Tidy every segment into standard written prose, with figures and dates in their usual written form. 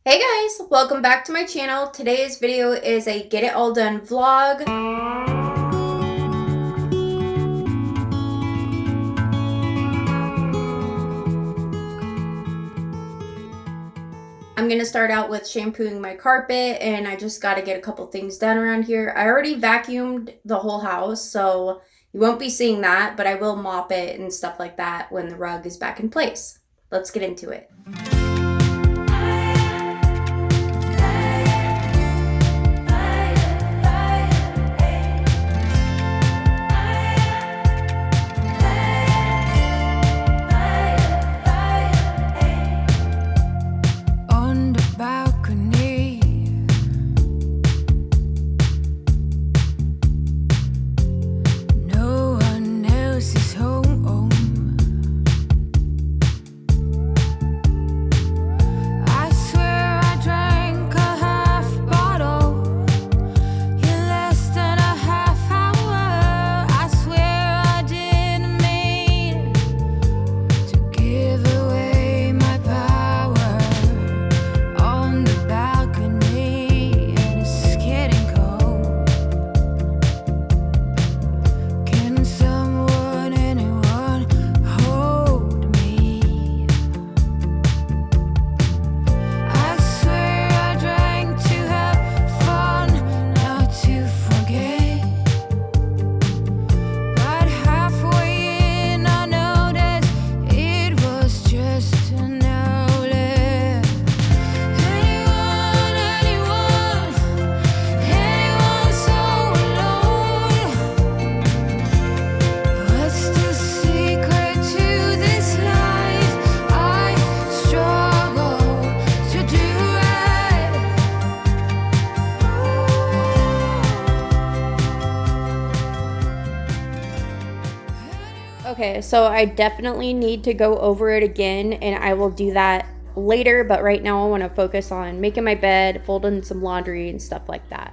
Hey guys, welcome back to my channel. Today's video is a Get It All Done vlog. I'm gonna start out with shampooing my carpet, and I just gotta get a couple things done around here. I already vacuumed the whole house, so you won't be seeing that, but I will mop it and stuff like that when the rug is back in place. Let's get into it. Okay, so I definitely need to go over it again, and I will do that later, but right now I want to focus on making my bed, folding some laundry, and stuff like that.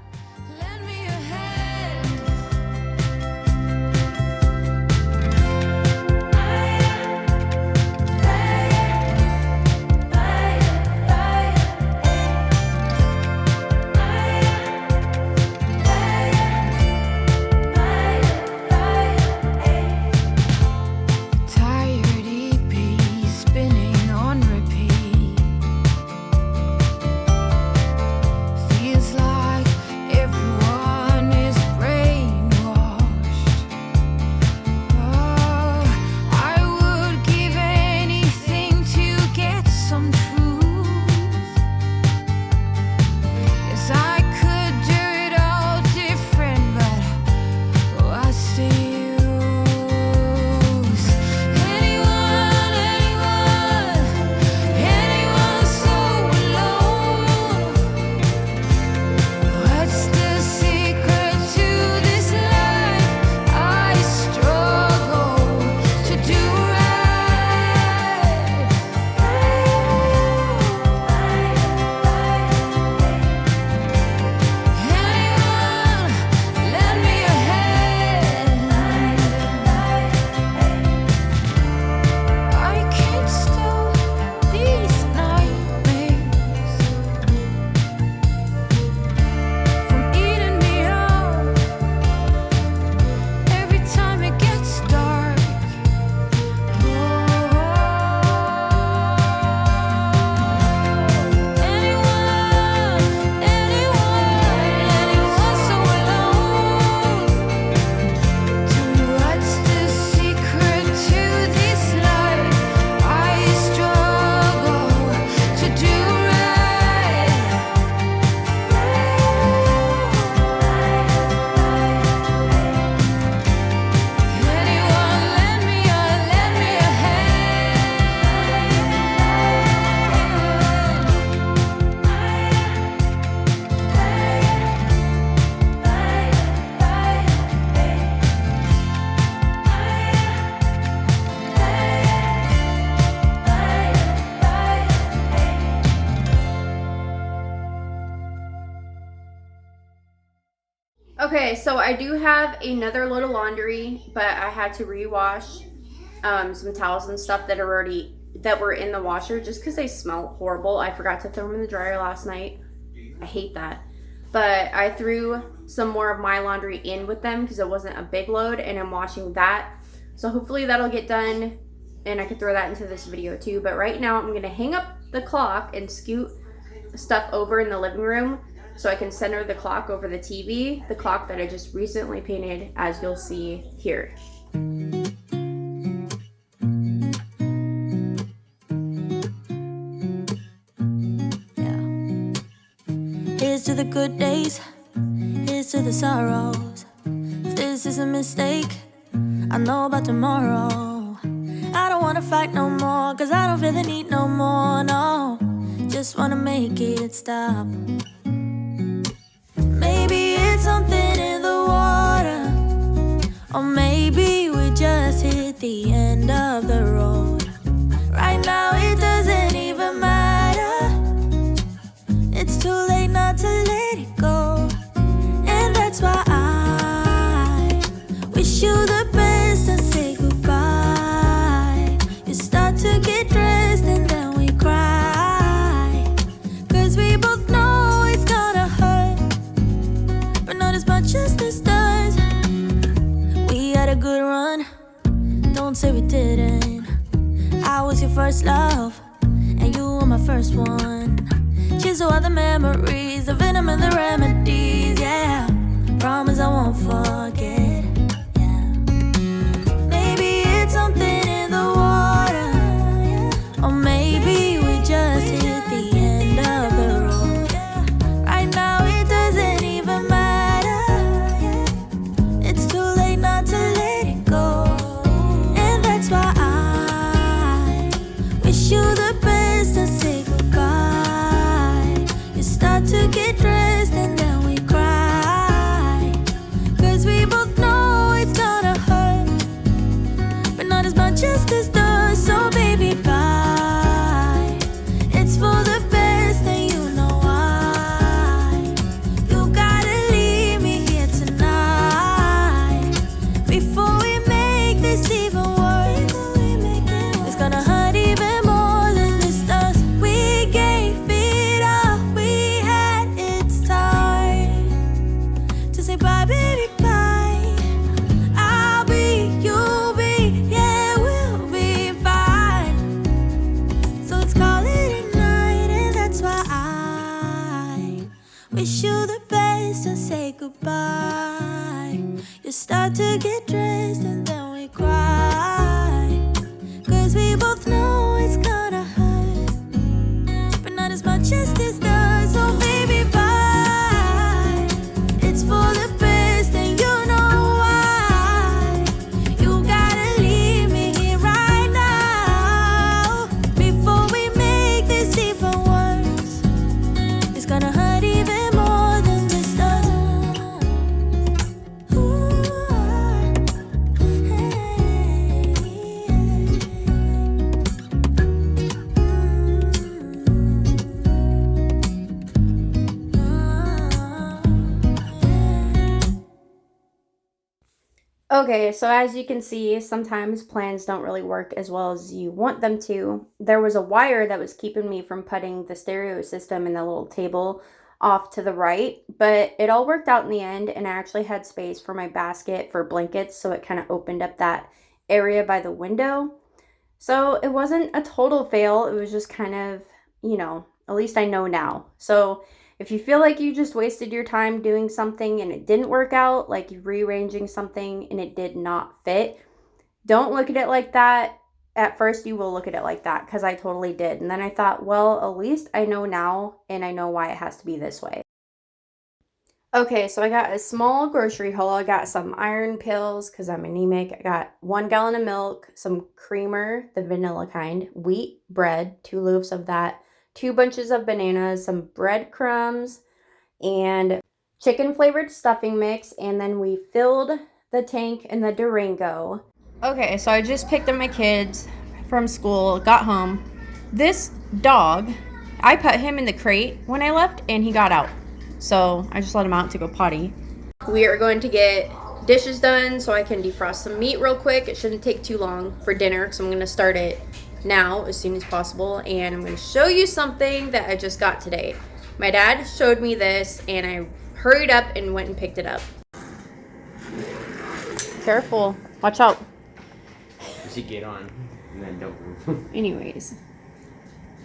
Okay, so I do have another load of laundry, but I had to rewash some towels and stuff that are already that were in the washer just because they smell horrible. I forgot to throw them in the dryer last night. I hate that. But I threw some more of my laundry in with them because it wasn't a big load, and I'm washing that. So hopefully that'll get done and I could throw that into this video too. But right now I'm going to hang up the clock and scoot stuff over in the living room so I can center the clock over the TV, the clock that I just recently painted, as you'll see here. Here's to the good days, here's to the sorrows. If this is a mistake, I know about tomorrow. I don't wanna fight no more, cause I don't feel the need no more, no. Just wanna make it stop. Maybe it's something in the water, or maybe we just hit the end of the road. Right now it doesn't even matter. It's too late not to let it go. And that's why I wish you the best and say goodbye. You start to get dressed and then we cry, cause we both know it's gonna hurt, but not as much as this does. We had a good run, don't say we didn't. I was your first love, and you were my first one. Cheers to all the memories, the venom and the remedies, yeah. Promise I won't forget, yeah. Maybe it's something in the water, yeah. Or maybe we just hit the end of the road. Right now it doesn't even matter, yeah. It's too late not to let it go. And that's why I wish you the best and say goodbye. You start to get dressed and then we cry, cause we both know it's gonna hurt, but not as much as this does. So baby, bye. It's for the best and you know why. You gotta leave me here tonight before we make this even worse. It's gonna hurt even more than this does. We gave it all we had, it's time to say bye, baby, bye. I'll be, you'll be, yeah, we'll be fine. So let's call it a night, and that's why I wish you the best and say goodbye. You start to get dressed and then we cry, cause we both know it's gonna hurt, but not as much as this does. So baby, bye. It's for the best and you know why. You gotta leave me here right now before we make this even worse. It's gonna hurt even more than this does. Ooh, Okay, so as you can see, sometimes plans don't really work as well as you want them to. There was a wire that was keeping me from putting the stereo system in the little table off to the right, but it all worked out in the end, and I actually had space for my basket for blankets, so it kind of opened up that area by the window. So it wasn't a total fail, it was just kind of, you know, at least I know now. So if you feel like you just wasted your time doing something and it didn't work out, like you rearranging something and it did not fit, don't look at it like that. At first you will look at it like that, because I totally did. And then I thought, well, at least I know now and I know why it has to be this way. Okay, so I got a small grocery haul. I got some iron pills because I'm anemic. I got 1 gallon of milk, some creamer, the vanilla kind, wheat bread, 2 loaves of that, 2 bunches of bananas, some breadcrumbs, and chicken flavored stuffing mix, and then we filled the tank in the Durango. Okay, so I just picked up my kids from school, got home. This dog, I put him in the crate when I left and he got out. So I just let him out to go potty. We are going to get dishes done so I can defrost some meat real quick. It shouldn't take too long for dinner because I'm going to start at now as soon as possible, and I'm going to show you something that I just got today. My dad showed me this and I hurried up and went and picked it up. Careful, watch out. You should get on and then don't move. Anyways,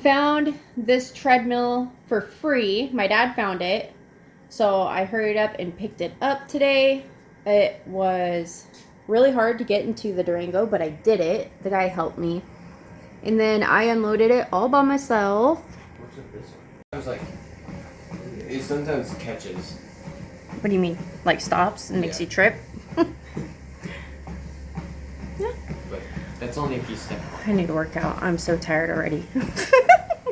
found this treadmill for free. My dad found it, so I hurried up and picked it up today. It was really hard to get into the Durango, but I did it. The guy helped me. And then I unloaded it all by myself. What's with this one? I was like, it sometimes catches. What do you mean? Like stops and makes you trip? Yeah. But that's only if you step on. I need to work out. I'm so tired already.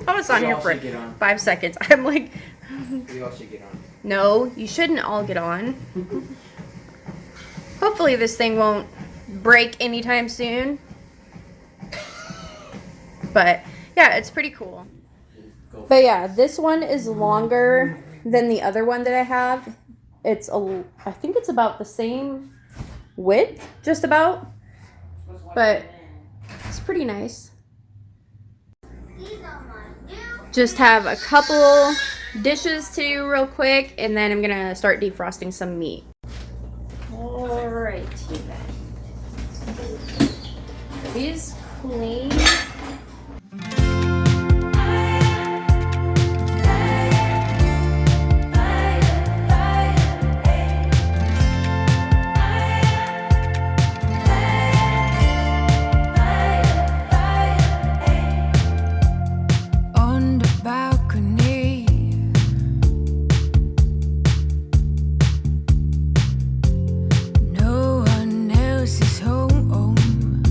I was on We here all for should get on. 5 seconds. I'm like, We all should get on. no, you shouldn't all get on. Hopefully this thing won't break anytime soon. But yeah, it's pretty cool. But yeah, this one is longer than the other one that I have. I think it's about the same width, just about. But it's pretty nice. Just have a couple dishes to do real quick, and then I'm gonna start defrosting some meat. Alrighty then. These clean. On the balcony, no one else is home.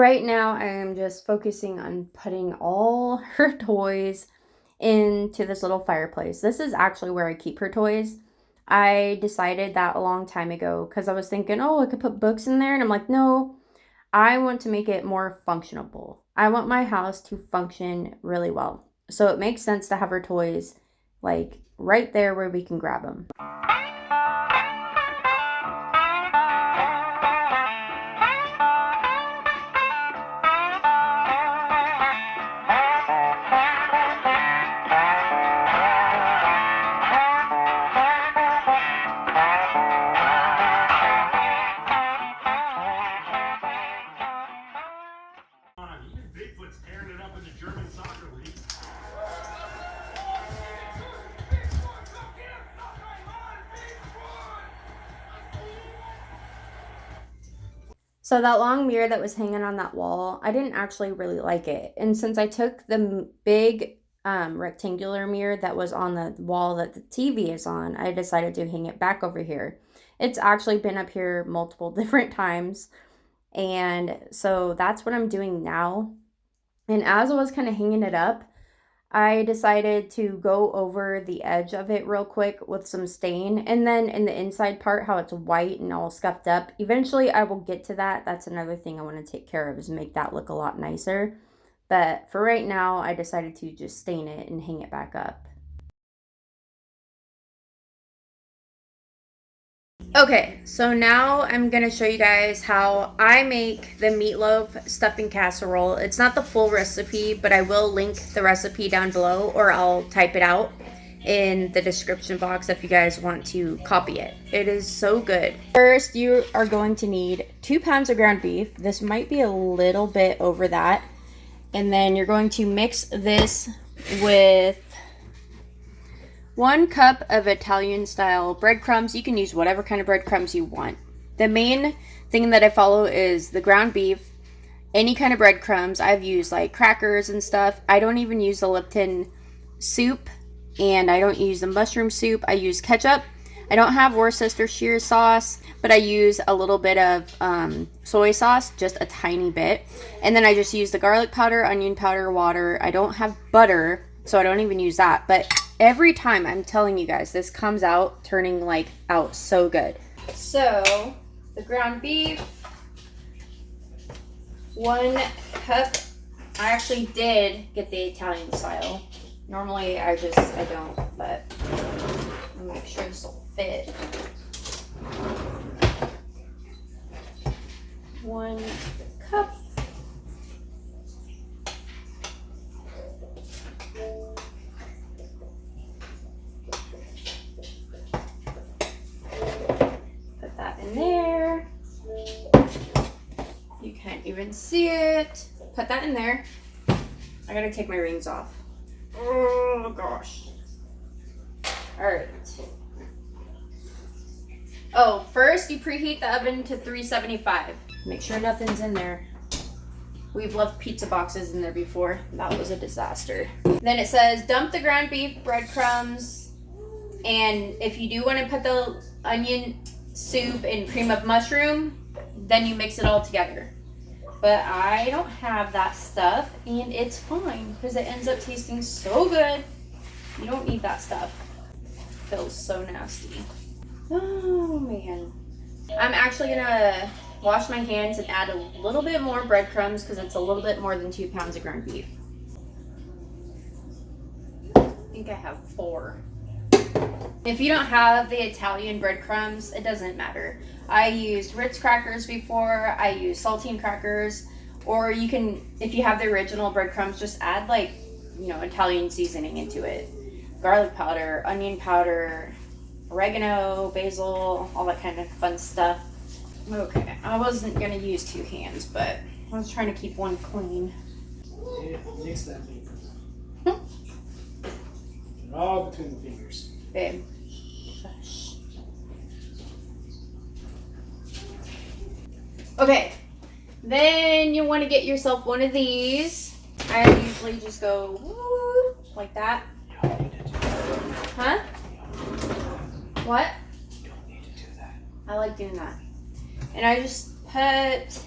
Right now, I am just focusing on putting all her toys into this little fireplace. This is actually where I keep her toys. I decided that a long time ago because I was thinking, oh, I could put books in there. And I'm like, no, I want to make it more functionable. I want my house to function really well. So it makes sense to have her toys like right there where we can grab them. So that long mirror that was hanging on that wall, I didn't actually really like it. And since I took the big rectangular mirror that was on the wall that the TV is on, I decided to hang it back over here. It's actually been up here multiple different times. And so that's what I'm doing now. And as I was kind of hanging it up, I decided to go over the edge of it real quick with some stain. And then in the inside part, how it's white and all scuffed up. Eventually, I will get to that. That's another thing I want to take care of, is make that look a lot nicer. But for right now, I decided to just stain it and hang it back up. Okay, so now I'm going to show you guys how I make the meatloaf stuffing casserole. It's not the full recipe, but I will link the recipe down below, or I'll type it out in the description box if you guys want to copy it. It is so good. First, you are going to need 2 pounds of ground beef. This might be a little bit over that. And then you're going to mix this with 1 cup of Italian style breadcrumbs. You can use whatever kind of breadcrumbs you want. The main thing that I follow is the ground beef, any kind of breadcrumbs. I've used like crackers and stuff. I don't even use the Lipton soup, and I don't use the mushroom soup. I use ketchup. I don't have Worcestershire sauce, but I use a little bit of soy sauce, just a tiny bit. And then I just use the garlic powder, onion powder, water. I don't have butter, so I don't even use that. But every time, I'm telling you guys, this comes out turning like out so good. So the ground beef, 1 cup. I actually did get the Italian style. Normally I don't, but I'll make sure this will fit. 1 cup. Put that in there. You can't even see it. Put that in there. I gotta take my rings off. Oh gosh. Alright. Oh, first you preheat the oven to 375. Make sure nothing's in there. We've left pizza boxes in there before. That was a disaster. Then it says dump the ground beef, breadcrumbs, and if you do want to put the onion soup and cream of mushroom, then you mix it all together. But I don't have that stuff, and it's fine because it ends up tasting so good. You don't need that stuff. It feels so nasty. Oh man. I'm actually gonna wash my hands and add a little bit more breadcrumbs because it's a little bit more than 2 pounds of ground beef. I think I have 4. If you don't have the Italian breadcrumbs, it doesn't matter. I used Ritz crackers before. I used saltine crackers. Or you can, if you have the original breadcrumbs, just add like, Italian seasoning into it. Garlic powder, onion powder, oregano, basil, all that kind of fun stuff. Okay, I wasn't gonna use 2 hands, but I was trying to keep one clean. Yeah, mix that paper. All between the fingers. Babe. Shush. Okay, then you want to get yourself one of these. I usually just go woo, like that. You don't need to do that. Huh? What? You don't need to do that. I like doing that. And I just put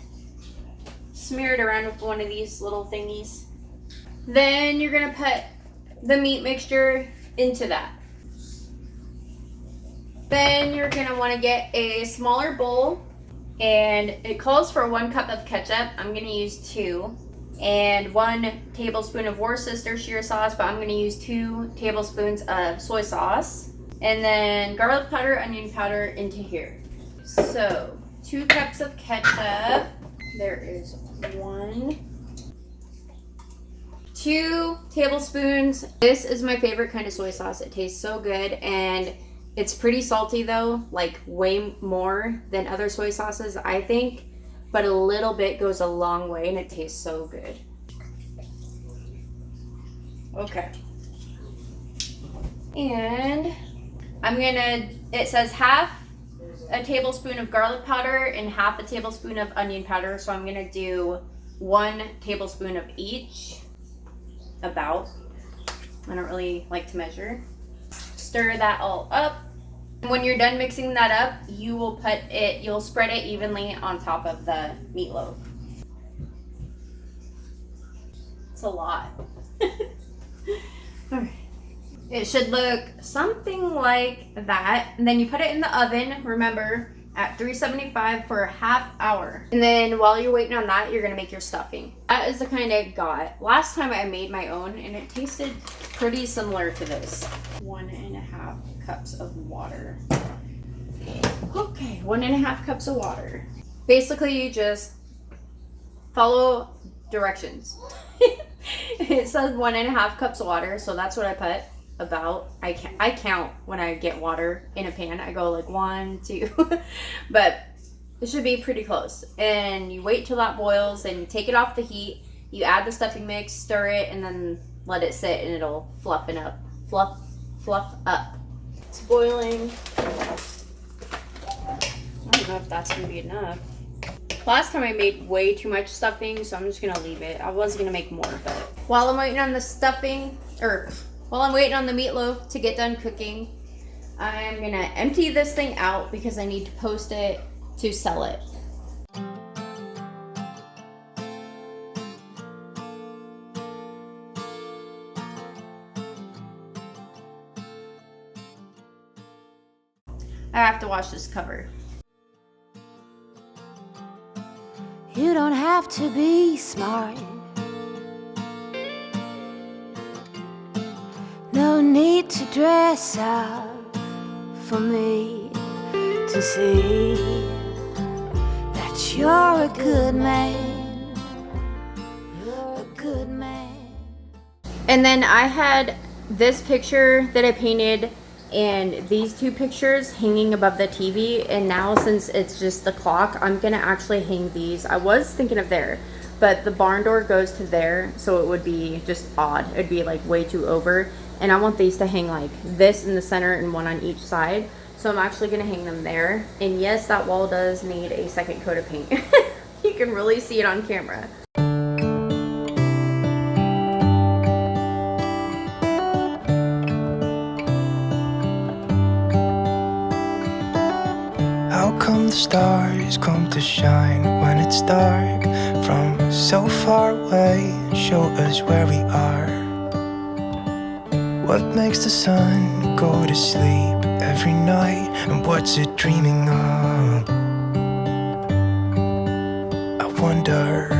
smear it around with one of these little thingies. Then you're gonna put the meat mixture into that. Then you're gonna wanna get a smaller bowl, and it calls for 1 cup of ketchup. I'm gonna use 2. And 1 tablespoon of Worcestershire sauce, but I'm gonna use 2 tablespoons of soy sauce. And then garlic powder, onion powder into here. So 2 cups of ketchup. There is 1. 2 tablespoons. This is my favorite kind of soy sauce. It tastes so good, and it's pretty salty though, like way more than other soy sauces, I think. But a little bit goes a long way, and it tastes so good. Okay. And it says half a tablespoon of garlic powder and half a tablespoon of onion powder. So I'm gonna do 1 tablespoon of each, about. I don't really like to measure. Stir that all up. When you're done mixing that up, you'll spread it evenly on top of the meatloaf. It's a lot. Alright. It should look something like that. And then you put it in the oven, remember, at 375 for a half hour. And then while you're waiting on that, you're gonna make your stuffing. That is the kind I got. Last time I made my own, and it tasted pretty similar to this. 1.5 cups of water. Okay, 1.5 cups of water. Basically, you just follow directions. It says 1.5 cups of water, so that's what I put. About. I count when I get water in a pan. I go like 1, 2, but it should be pretty close. And you wait till that boils, and you take it off the heat. You add the stuffing mix, stir it, and then let it sit, and it'll fluff up. It's boiling. I don't know if that's gonna be enough. Last time I made way too much stuffing, so I'm just gonna leave it. I was gonna make more, but while I'm waiting on the stuffing, while I'm waiting on the meatloaf to get done cooking, I'm gonna empty this thing out because I need to post it to sell it. I have to wash this cover. You don't have to be smart. No need to dress up for me to see that you're a good man. You're a good man. And then I had this picture that I painted and these 2 pictures hanging above the TV, and now since it's just the clock, I'm gonna actually hang these. I was thinking of there, but the barn door goes to there, so it would be just odd. It'd be like way too over, and I want these to hang like this in the center and 1 on each side, so I'm actually gonna hang them there. And yes, that wall does need a second coat of paint. You can really see it on camera. How come the stars come to shine when it's dark from so far away? Show us where we are. What makes the sun go to sleep every night, and what's it dreaming of? I wonder.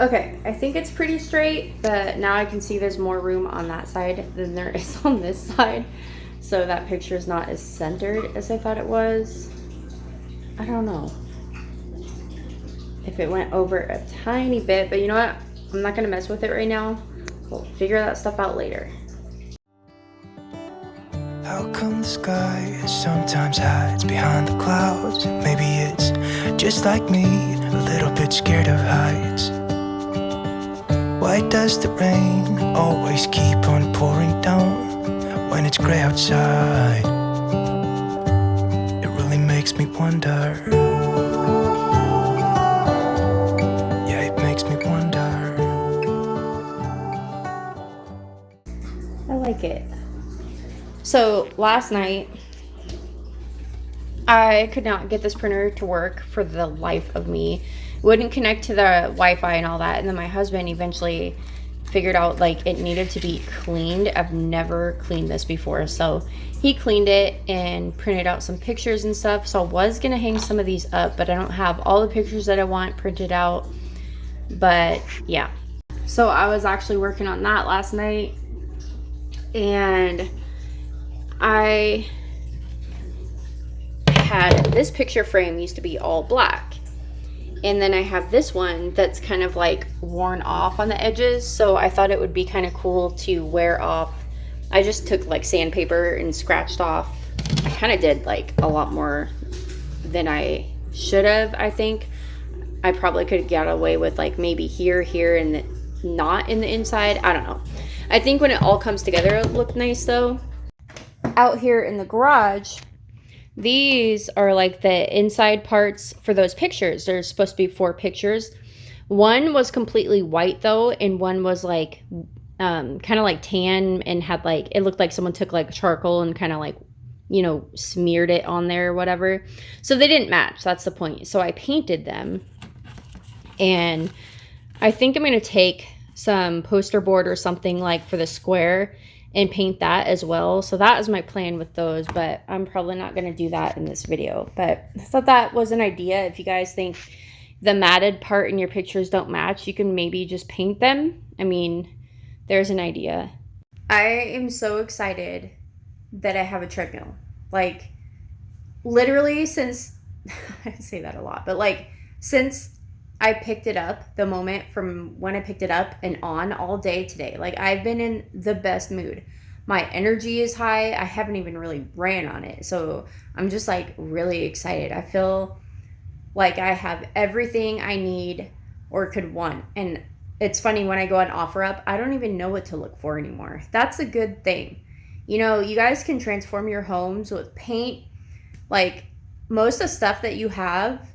Okay, I think it's pretty straight, but now I can see there's more room on that side than there is on this side. So that picture is not as centered as I thought it was. I don't know if it went over a tiny bit, but you know what? I'm not gonna mess with it right now. We'll figure that stuff out later. How come the sky sometimes hides behind the clouds? Maybe it's just like me, a little bit scared of heights. Why does the rain always keep on pouring down when it's gray outside? It really makes me wonder. Yeah, it makes me wonder. I like it. So last night, I could not get this printer to work for the life of me. It wouldn't connect to the Wi-Fi and all that. And then my husband eventually figured out like it needed to be cleaned. I've never cleaned this before. So he cleaned it and printed out some pictures and stuff. So I was going to hang some of these up, but I don't have all the pictures that I want printed out. But yeah. So I was actually working on that last night. And I had this picture frame used to be all black, and then I have this one that's kind of like worn off on the edges, so I thought it would be kind of cool to wear off. I just took like sandpaper and scratched off. I kind of did like a lot more than I should have. I think I probably could have got away with like maybe here and not in the inside. I don't know. I think when it all comes together it'll look nice though. Out here in the garage, these are like the inside parts for those pictures. There's supposed to be 4 pictures. One was completely white though, and one was like kind of like tan and had like, it looked like someone took like charcoal and kind of like, you know, smeared it on there or whatever. So they didn't match. That's the point. So I painted them, and I think I'm going to take some poster board or something like for the square and paint that as well. So that is my plan with those, but I'm probably not going to do that in this video. But I thought that was an idea. If you guys think the matted part in your pictures don't match, you can maybe just paint them. I mean, there's an idea. I am so excited that I have a treadmill. Like, literally since, I say that a lot, but like since I picked it up, the moment from when I picked it up and on all day today, like I've been in the best mood. My energy is high. I haven't even really ran on it. So I'm just like really excited. I feel like I have everything I need or could want. And it's funny, when I go on OfferUp, I don't even know what to look for anymore. That's a good thing. You know, you guys can transform your homes with paint. Like most of the stuff that you have,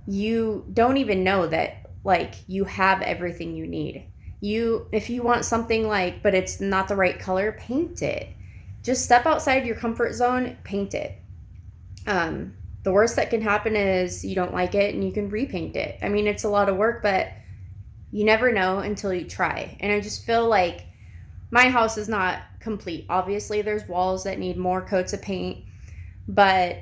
you don't even know that like you have everything you need. If you want something like, but it's not the right color, paint it. Just step outside your comfort zone, paint it. The worst that can happen is you don't like it and you can repaint it. I mean, it's a lot of work, but you never know until you try. And I just feel like my house is not complete. Obviously there's walls that need more coats of paint, but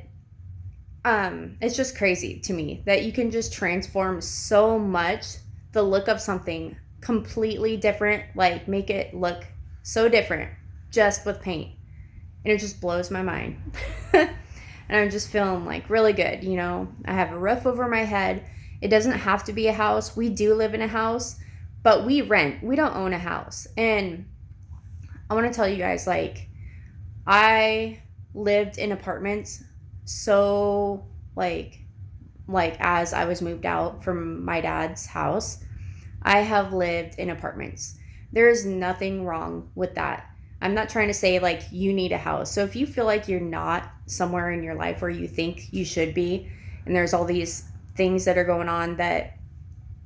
it's just crazy to me that you can just transform so much the look of something completely different, like make it look so different just with paint. And it just blows my mind. And I'm just feeling like really good. You know, I have a roof over my head. It doesn't have to be a house. We do live in a house, but we rent. We don't own a house. And I want to tell you guys, like, I lived in apartments so like as I was moved out from my dad's house, I have lived in apartments. There is nothing wrong with that. I'm not trying to say like you need a house. So if you feel like you're not somewhere in your life where you think you should be, and there's all these things that are going on that,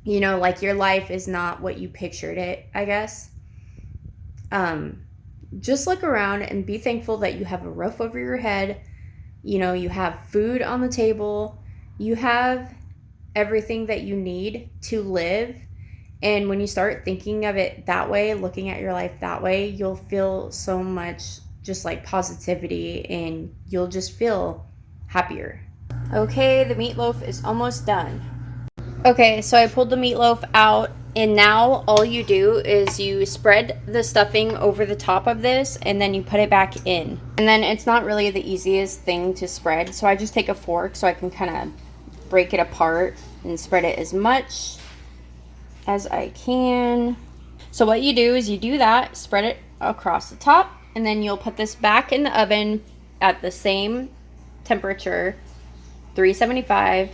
you know, like your life is not what you pictured it, I guess. Just look around and be thankful that you have a roof over your head. You know, you have food on the table, you have everything that you need to live. And when you start thinking of it that way, looking at your life that way, you'll feel so much just like positivity, and you'll just feel happier. Okay, the meatloaf is almost done. Okay, so I pulled the meatloaf out, and now all you do is you spread the stuffing over the top of this, and then you put it back in. And then it's not really the easiest thing to spread, so I just take a fork so I can kind of break it apart and spread it as much as I can. So what you do is you do that, spread it across the top, and then you'll put this back in the oven at the same temperature, 375,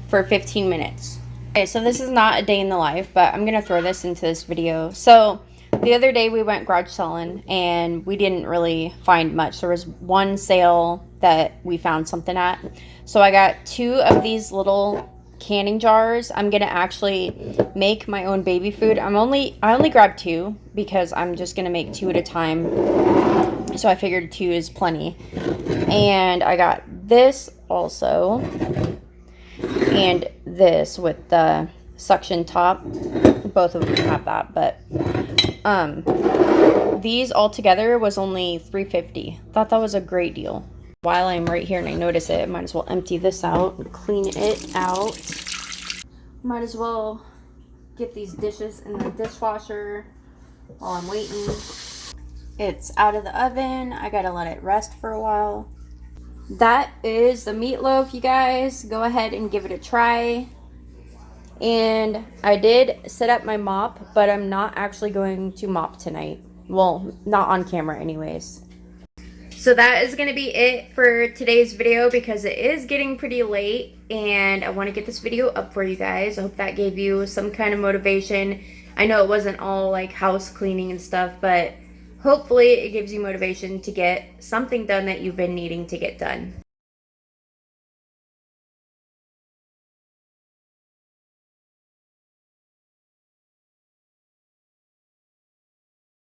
for 15 minutes. Okay, so this is not a day in the life, but I'm gonna throw this into this video. So the other day we went garage selling and we didn't really find much. There was one sale that we found something at. So I got 2 of these little canning jars. I'm gonna actually make my own baby food. I only grabbed 2 because I'm just gonna make 2 at a time. So I figured 2 is plenty. And I got this also. And this with the suction top. Both of them have that, but these all together was only $3.50. Thought that was a great deal. While I'm right here and I notice it, I might as well empty this out and clean it out. Might as well get these dishes in the dishwasher while I'm waiting. It's out of the oven. I gotta let it rest for a while. That is the meatloaf, you guys. Go ahead and give it a try. And I did set up my mop, but I'm not actually going to mop tonight. Well, not on camera anyways. So that is going to be it for today's video because it is getting pretty late and I want to get this video up for you guys. I hope that gave you some kind of motivation. I know it wasn't all like house cleaning and stuff, but hopefully it gives you motivation to get something done that you've been needing to get done.